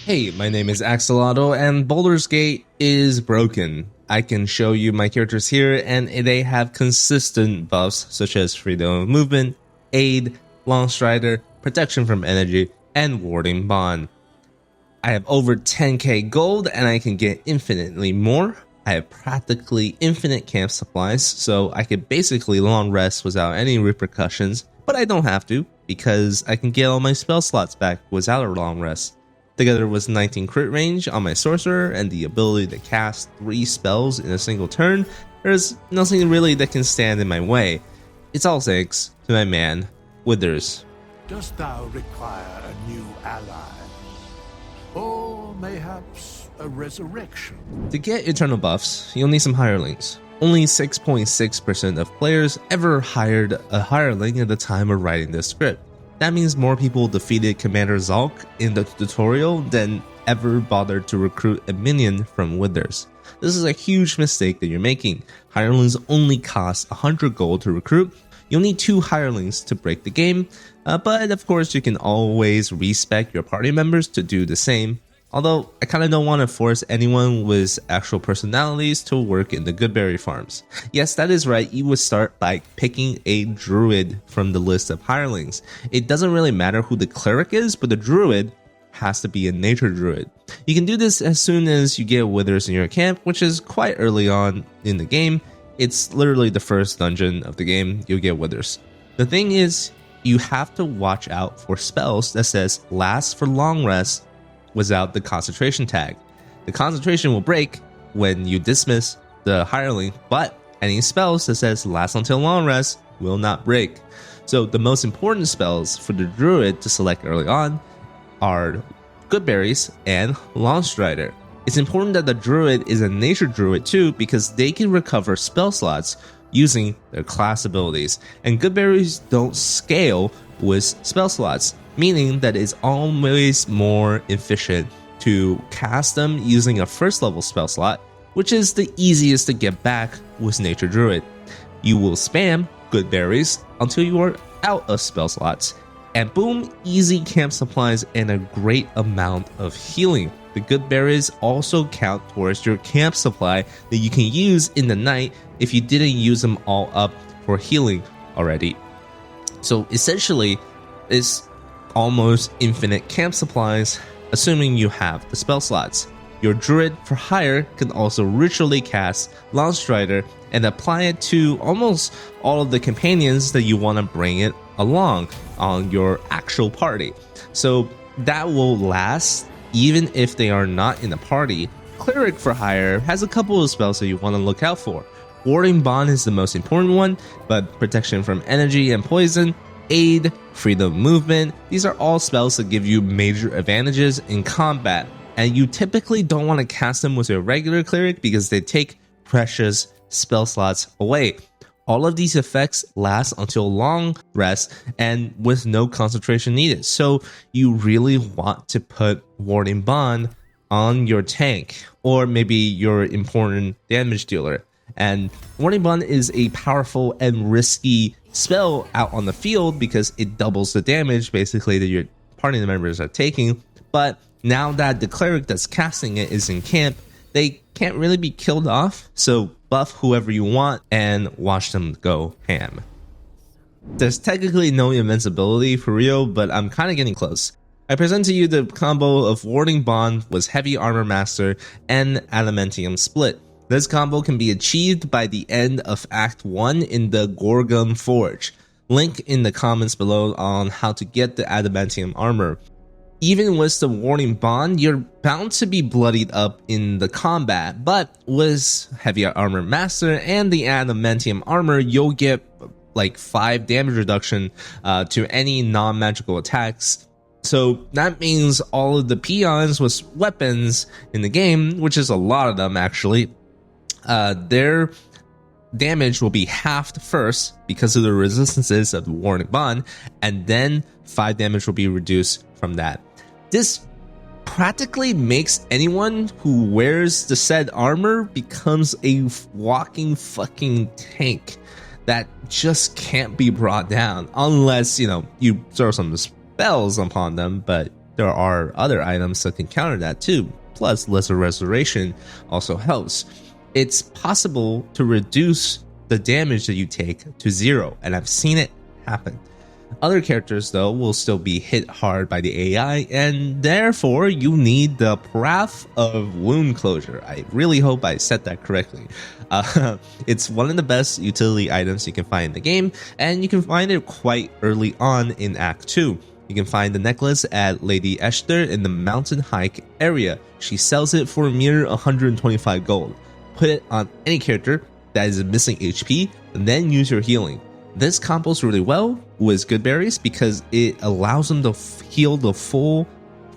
Hey, my name is Axolotl, and Baldur's Gate is broken. I can show you my characters here, and they have consistent buffs such as freedom of movement, aid, long strider, protection from energy, and warding bond. I have over 10k gold, and I can get infinitely more. I have practically infinite camp supplies, so I can basically long rest without any repercussions, but I don't have to, because I can get all my spell slots back without a long rest. Together with 19 crit range on my sorcerer and the ability to cast 3 spells in a single turn, there's nothing really that can stand in my way. It's all thanks to my man, Withers. Dost thou require a new ally? Or mayhaps a resurrection? To get eternal buffs, you'll need some hirelings. Only 6.6% of players ever hired a hireling at the time of writing this script. That means more people defeated Commander Zalk in the tutorial than ever bothered to recruit a minion from Withers. This is a huge mistake that you're making. Hirelings only cost 100 gold to recruit. You'll need 2 hirelings to break the game, but of course you can always respec your party members to do the same. Although, I kinda don't want to force anyone with actual personalities to work in the Goodberry farms. Yes, that is right, you would start by picking a druid from the list of hirelings. It doesn't really matter who the cleric is, but the druid has to be a nature druid. You can do this as soon as you get withers in your camp, which is quite early on in the game. It's literally the first dungeon of the game, you'll get withers. The thing is, you have to watch out for spells that says last for long rest without the concentration tag. The concentration will break when you dismiss the hireling, but any spells that says last until long rest will not break. So the most important spells for the druid to select early on are Goodberries and Long Strider. It's important that the druid is a nature druid too, because they can recover spell slots using their class abilities, and Goodberries don't scale with spell slots, meaning that it's always more efficient to cast them using a first level spell slot, which is the easiest to get back with Nature Druid. You will spam Goodberries until you are out of spell slots, and boom, easy camp supplies and a great amount of healing. The Goodberries also count towards your camp supply that you can use in the night if you didn't use them all up for healing already. So essentially, it's almost infinite camp supplies, assuming you have the spell slots. Your druid for hire can also ritually cast Long Strider and apply it to almost all of the companions that you want to bring it along on your actual party. So that will last even if they are not in the party. Cleric for hire has a couple of spells that you want to look out for. Warding Bond is the most important one, but protection from energy and poison, aid, freedom of movement, these are all spells that give you major advantages in combat, and you typically don't want to cast them with your regular cleric because they take precious spell slots away. All of these effects last until long rest and with no concentration needed, so you really want to put Warding Bond on your tank or maybe your important damage dealer. And Warding Bond is a powerful and risky spell out on the field because it doubles the damage basically that your party members are taking, but now that the cleric that's casting it is in camp, they can't really be killed off, so buff whoever you want and watch them go ham. There's technically no invincibility for real, but I'm kind of getting close. I present to you the combo of Warding Bond with Heavy Armor Master and Adamantium Split. This combo can be achieved by the end of Act 1 in the Gorgon Forge. Link in the comments below on how to get the Adamantium armor. Even with the Warding Bond, you're bound to be bloodied up in the combat, but with Heavy Armor Master and the Adamantium armor, you'll get like 5 damage reduction to any non-magical attacks. So that means all of the peons with weapons in the game, which is a lot of them actually, their damage will be halved first because of the resistances of the Warding Bond, and then 5 damage will be reduced from that. This practically makes anyone who wears the said armor becomes a walking fucking tank that just can't be brought down unless, you know, you throw some spells upon them, but there are other items that can counter that too. Plus, lesser restoration also helps. It's possible to reduce the damage that you take to 0, and I've seen it happen. Other characters, though, will still be hit hard by the AI, and therefore you need the Path of Wound Closure. I really hope I said that correctly. It's one of the best utility items you can find in the game, and you can find it quite early on in Act 2. You can find the necklace at Lady Esther in the mountain hike area. She sells it for a mere 125 gold. Put it on any character that is missing HP, and then use your healing. This combos really well with good berries because it allows them to heal the full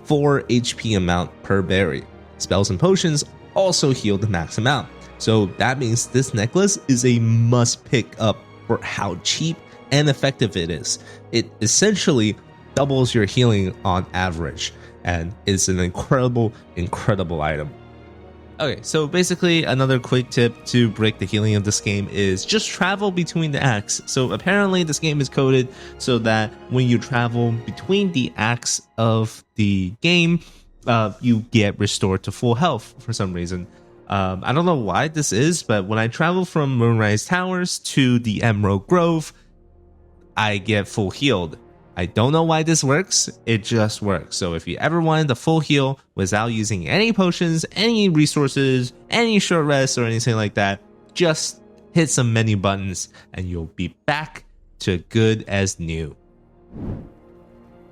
4 HP amount per berry. Spells and potions also heal the max amount. So that means this necklace is a must pick up for how cheap and effective it is. It essentially doubles your healing on average, and it's an incredible item. Okay, so basically another quick tip to break the healing of this game is just travel between the acts. So apparently this game is coded so that when you travel between the acts of the game, you get restored to full health for some reason. I don't know why this is, but when I travel from Moonrise Towers to the Emerald Grove, I get full healed. I don't know why this works, it just works. So if you ever wanted the full heal without using any potions, any resources, any short rests or anything like that, just hit some menu buttons and you'll be back to good as new.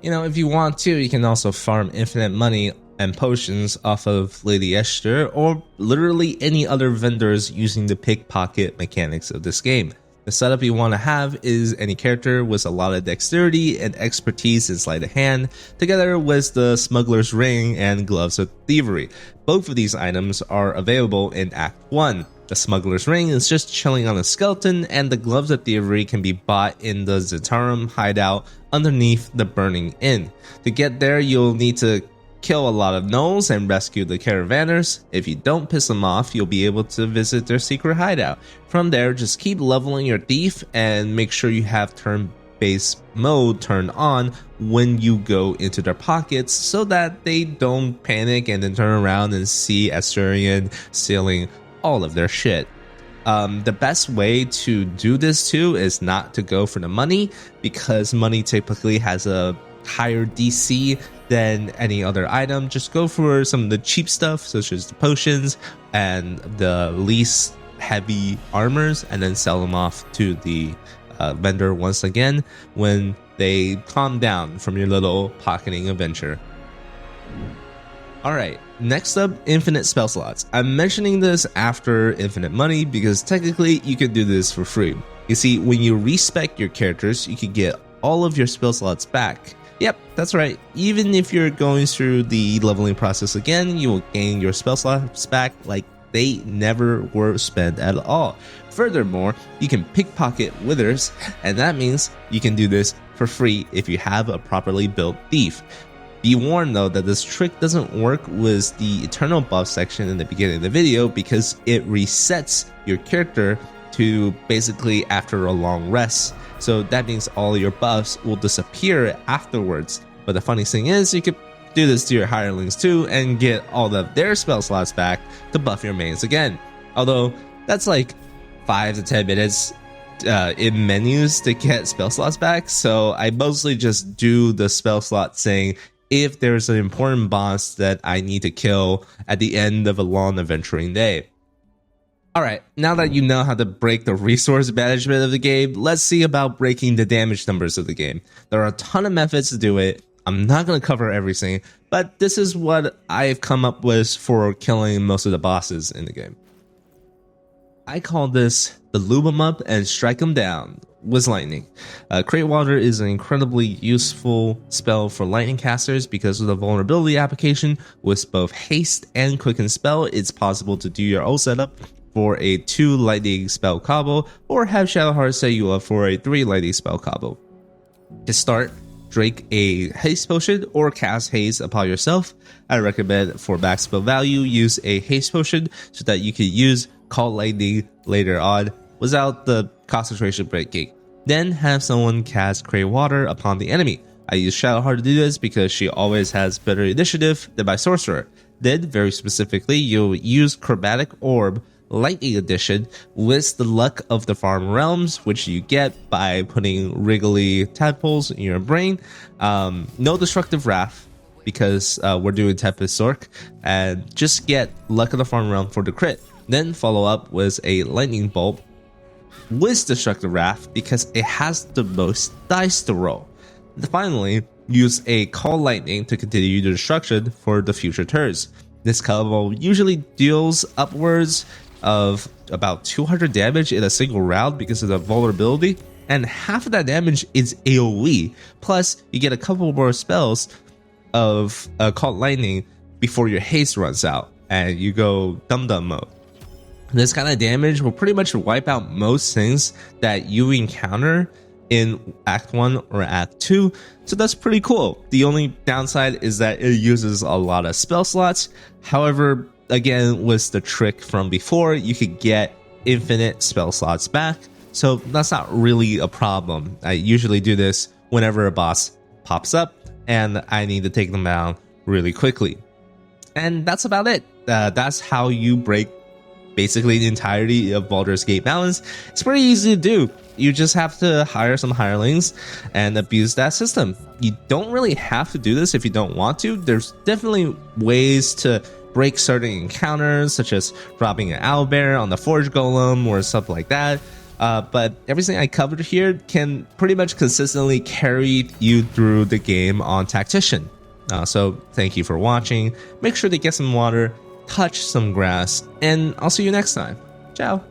You know, if you want to, you can also farm infinite money and potions off of Lady Esther or literally any other vendors using the pickpocket mechanics of this game. The setup you want to have is any character with a lot of dexterity and expertise in sleight of hand, together with the smuggler's ring and gloves of thievery. Both of these items are available in Act 1. The smuggler's ring is just chilling on a skeleton, and the gloves of thievery can be bought in the Zitarum hideout underneath the Burning Inn. To get there, you'll need to kill a lot of gnolls and rescue the caravanners. If you don't piss them off, you'll be able to visit their secret hideout. From there, just keep leveling your thief and make sure you have turn-based mode turned on when you go into their pockets so that they don't panic and then turn around and see Asturian stealing all of their shit. The best way to do this too is not to go for the money, because money typically has a higher DC than any other item. Just go for some of the cheap stuff, such as the potions and the least heavy armors, and then sell them off to the vendor once again when they calm down from your little pocketing adventure. Alright, next up, infinite spell slots. I'm mentioning this after infinite money because technically you can do this for free. You see, when you respec your characters, you can get all of your spell slots back. Yep, that's right. Even if you're going through the leveling process again, you will gain your spell slots back like they never were spent at all. Furthermore, you can pickpocket withers, and that means you can do this for free if you have a properly built thief. Be warned though that this trick doesn't work with the eternal buff section in the beginning of the video because it resets your character to basically after a long rest. So that means all your buffs will disappear afterwards. But the funny thing is, you could do this to your hirelings too and get all of their spell slots back to buff your mains again. Although that's like 5 to 10 minutes in menus to get spell slots back. So I mostly just do the spell slot saying if there's an important boss that I need to kill at the end of a long adventuring day. Alright, now that you know how to break the resource management of the game, let's see about breaking the damage numbers of the game. There are a ton of methods to do it. I'm not going to cover everything, but this is what I've come up with for killing most of the bosses in the game. I call this the lube 'em up and strike 'em down with lightning. Create Water is an incredibly useful spell for lightning casters because of the vulnerability application. With both haste and quicken spell, it's possible to do your old setup for a 2 lightning spell combo, or have Shadowheart set you up for a 3 lightning spell combo. To start, drink a haste potion or cast haste upon yourself. I recommend for max spell value, use a haste potion so that you can use Call Lightning later on without the concentration breaking. Then have someone cast Create Water upon the enemy. I use Shadowheart to do this because she always has better initiative than my sorcerer. Then, very specifically, you'll use Chromatic Orb Lightning Edition with the Luck of the Farm Realms, which you get by putting wriggly tadpoles in your brain. No Destructive Wrath, because we're doing Tempest Sork, and just get Luck of the Farm Realm for the crit. Then follow up with a Lightning Bolt with Destructive Wrath because it has the most dice to roll. And finally, use a Call Lightning to continue the destruction for the future turns. This combo usually deals upwards of about 200 damage in a single round because of the vulnerability, and half of that damage is AoE. Plus, you get a couple more spells of Call Lightning before your haste runs out, and you go dum-dum mode. This kind of damage will pretty much wipe out most things that you encounter in Act 1 or Act 2, so that's pretty cool. The only downside is that it uses a lot of spell slots. However, again, with the trick from before, you could get infinite spell slots back, so that's not really a problem. I usually do this whenever a boss pops up and I need to take them down really quickly. And that's about it. That's how you break basically the entirety of Baldur's Gate balance. It's pretty easy to do. You just have to hire some hirelings and abuse that system. You don't really have to do this if you don't want to. There's definitely ways to break certain encounters, such as dropping an owlbear on the Forge Golem or stuff like that. But everything I covered here can pretty much consistently carry you through the game on Tactician. So thank you for watching. Make sure to get some water, touch some grass, and I'll see you next time. Ciao.